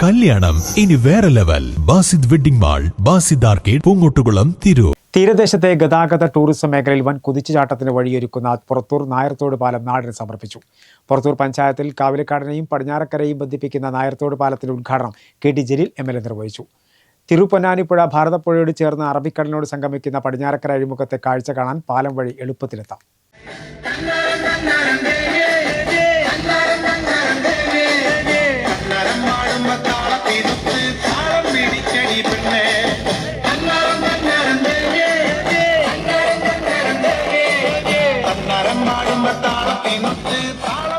കല്യാണം ഇനി വേറെ level. Basid wedding mall, Basid arcade, Poongottukulam, Tirur. തീരദേശത്തെ ഗതാഗത ടൂറിസം മേഖലയിൽ വൻ കുതിച്ചുചാട്ടത്തിന് വഴിയൊരുക്കുന്ന പുറത്തൂർ നായർത്തോട് പാലം നാടിന് സമർപ്പിച്ചു. പുറത്തൂർ പഞ്ചായത്തിൽ കാവിലക്കാടിനെയും പടിഞ്ഞാറക്കരയും ബന്ധിപ്പിക്കുന്ന നായർത്തോട് പാലത്തിന്റെ ഉദ്ഘാടനം KT ജലീൽ MLA നിർവഹിച്ചു. തിരുപ്പൊന്നാനിപ്പുഴ ഭാരതപ്പുഴയോട് ചേർന്ന് അറബിക്കടലിനോട് സംഗമിക്കുന്ന പടിഞ്ഞാറക്കര അഴിമുഖത്തെ കാഴ്ച കാണാൻ പാലം വഴി എളുപ്പത്തിലെത്താം.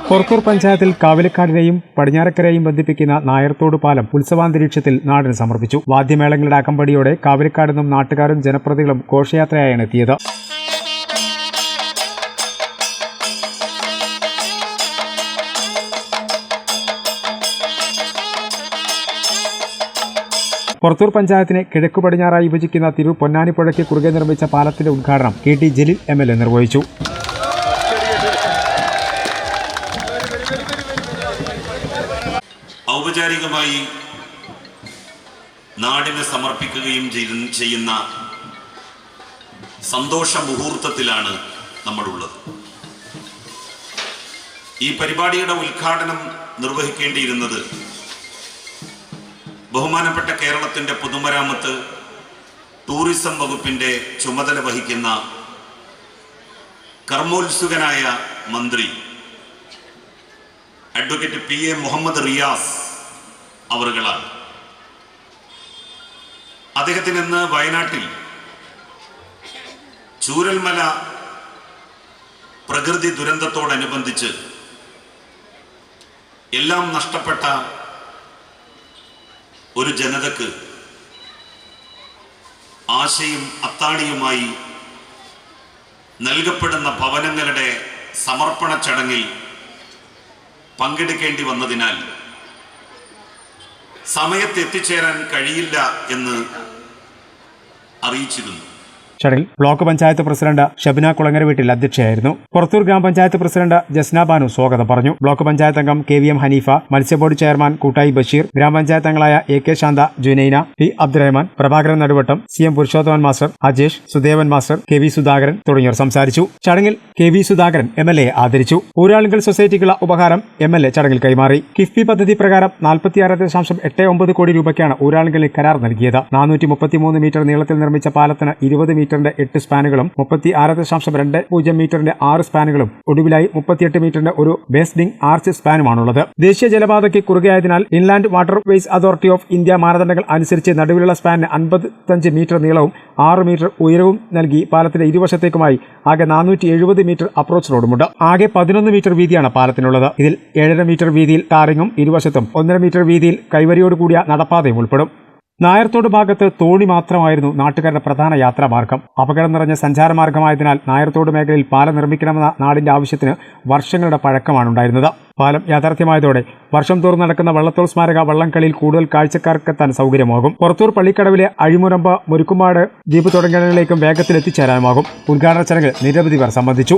പുറത്തൂർ പഞ്ചായത്തിൽ കാവിലക്കാടിനെയും പടിഞ്ഞാറക്കരയെയും ബന്ധിപ്പിക്കുന്ന നായർത്തോട് പാലം ഉത്സവാന്തരീക്ഷത്തിൽ നാടിന് സമർപ്പിച്ചു. വാദ്യമേളങ്ങളുടെ അകമ്പടിയോടെ കാവിലക്കാട് നിന്നും നാട്ടുകാരും ജനപ്രതിനിധികളും ഘോഷയാത്രയായാണ് എത്തിയത്. പുറത്തൂർ പഞ്ചായത്തിനെ കിഴക്കു പടിഞ്ഞാറായി വിഭജിക്കുന്ന തിരൂർ പൊന്നാനിപ്പുഴയ്ക്ക് കുറുകെ നിർമ്മിച്ച പാലത്തിന്റെ ഉദ്ഘാടനം KT ജലീൽ MLA നിർവഹിച്ചു. ഔപചാരികമായി നാടിന് സമർപ്പിക്കുകയും ചെയ്യുന്ന സന്തോഷ മുഹൂർത്തത്തിലാണ് നമ്മളുള്ളത്. ഈ പരിപാടിയുടെ ഉദ്ഘാടനം നിർവഹിക്കേണ്ടിയിരുന്നത് ബഹുമാനപ്പെട്ട കേരളത്തിന്റെ പൊതുമരാമത്ത് ടൂറിസം വകുപ്പിന്റെ ചുമതല വഹിക്കുന്ന കർമ്മോത്സുകനായ മന്ത്രി അഡ്വക്കേറ്റ് PA മുഹമ്മദ് റിയാസ് അവറുകളാണ്. അദ്ദേഹത്തിന് ഇന്ന് വയനാട്ടിൽ ചൂരൽമല പ്രകൃതി ദുരന്തത്തോടനുബന്ധിച്ച് എല്ലാം നഷ്ടപ്പെട്ട ഒരു ജനതക്ക് ആശയും അത്താണിയുമായി നൽകപ്പെടുന്ന ഭവനങ്ങളുടെ സമർപ്പണ ചടങ്ങിൽ പങ്കെടുക്കേണ്ടി വന്നതിനാൽ സമയത്ത് എത്തിച്ചേരാൻ കഴിയില്ല എന്ന് അറിയിച്ചിരുന്നു. ചടങ്ങിൽ ബ്ലോക്ക് പഞ്ചായത്ത് പ്രസിഡന്റ് ഷബ്ന കുളങ്ങര വീട്ടിൽ അധ്യക്ഷയായിരുന്നു. പുറത്തൂർ ഗ്രാമപഞ്ചായത്ത് പ്രസിഡന്റ് ജസ്ന ബാനു സ്വാഗതം പറഞ്ഞു. ബ്ലോക്ക് പഞ്ചായത്ത് അംഗം KVM ഹനീഫ, മത്സ്യബോർഡ് ചെയർമാൻ കൂട്ടായി ബഷീർ, ഗ്രാമപഞ്ചായത്ത് അംഗങ്ങളായ AK Shantha, Junaina, P Abdurahman, Prabhakaran Naduvattam, CM Purushothaman master, Ajesh, Sudevan master, KV Sudhakaran തുടങ്ങിയവർ സംസാരിച്ചു. ചടങ്ങിൽ KV സുധാകരൻ MLA ആദരിച്ചു. ഊരാളുങ്കൽ സൊസൈറ്റിക്കുള്ള ഉപഹാരം MLA ചടങ്ങിൽ കൈമാറി. കിഫ്ബി പദ്ധതി പ്രകാരം 46.89 കോടി രൂപയ്ക്കാണ് ഊരാളുങ്കലിൽ കരാർ നൽകിയത്. 433 മീറ്റർ നീളത്തിൽ നിർമ്മിച്ച പാലത്തിന് 20 മീറ്ററിന്റെ 8 സ്പാനുകളും 36.20 മീറ്ററിന്റെ 6 സ്പാനുകളും ഒടുവിലായി 38 മീറ്ററിന്റെ ഒരു ബേസ്ഡിംഗ് ആർച്ച് സ്പാനുമാണുള്ളത്. ദേശീയ ജലപാതയ്ക്ക് കുറുകെയായതിനാൽ inland waterways authority of India മാനദണ്ഡങ്ങൾ അനുസരിച്ച് നടുവിലുള്ള സ്പാനിന് 55 മീറ്റർ നീളവും 6 മീറ്റർ ഉയരവും നൽകി പാലത്തിന്റെ ഇരുവശത്തേക്കുമായി ആകെ 470 മീറ്റർ അപ്രോച്ച് റോഡുമുണ്ട്. ആകെ 11 മീറ്റർ വീതിയാണ് പാലത്തിനുള്ളത്. ഇതിൽ 7.5 മീറ്റർ വീതിയിൽ ടാറിങ്ങും ഇരുവശത്തും 1.5 മീറ്റർ വീതിയിൽ കൈവരിയോടുകൂടിയ നടപ്പാതയും ഉൾപ്പെടും. നായർത്തോട് ഭാഗത്ത് തോണി മാത്രമായിരുന്നു നാട്ടുകാരുടെ പ്രധാന യാത്രാമാർഗം. അപകടം നിറഞ്ഞ സഞ്ചാരമാർഗമായതിനാൽ നായർത്തോട് മേഖലയിൽ പാലം നിർമ്മിക്കണമെന്ന നാടിന്റെ ആവശ്യത്തിന് വർഷങ്ങളുടെ പഴക്കമാണ് ഉണ്ടായിരുന്നത്. പാലം യാഥാർത്ഥ്യമായതോടെ വർഷം തോറും നടക്കുന്ന വള്ളത്തോൾ സ്മാരക വള്ളംകളിയിൽ കൂടുതൽ കാഴ്ചക്കാർക്കെത്താൻ സൗകര്യമാകും. പുറത്തൂർ പള്ളിക്കടവിലെ അഴിമുരമ്പ്, മുരുക്കുമാട് ദ്വീപ് തുടങ്ങിയവരിലേക്കും വേഗത്തിൽ എത്തിച്ചേരാനുമാകും. ഉദ്ഘാടന ചടങ്ങിൽ നിരവധി പേർ സംബന്ധിച്ചു.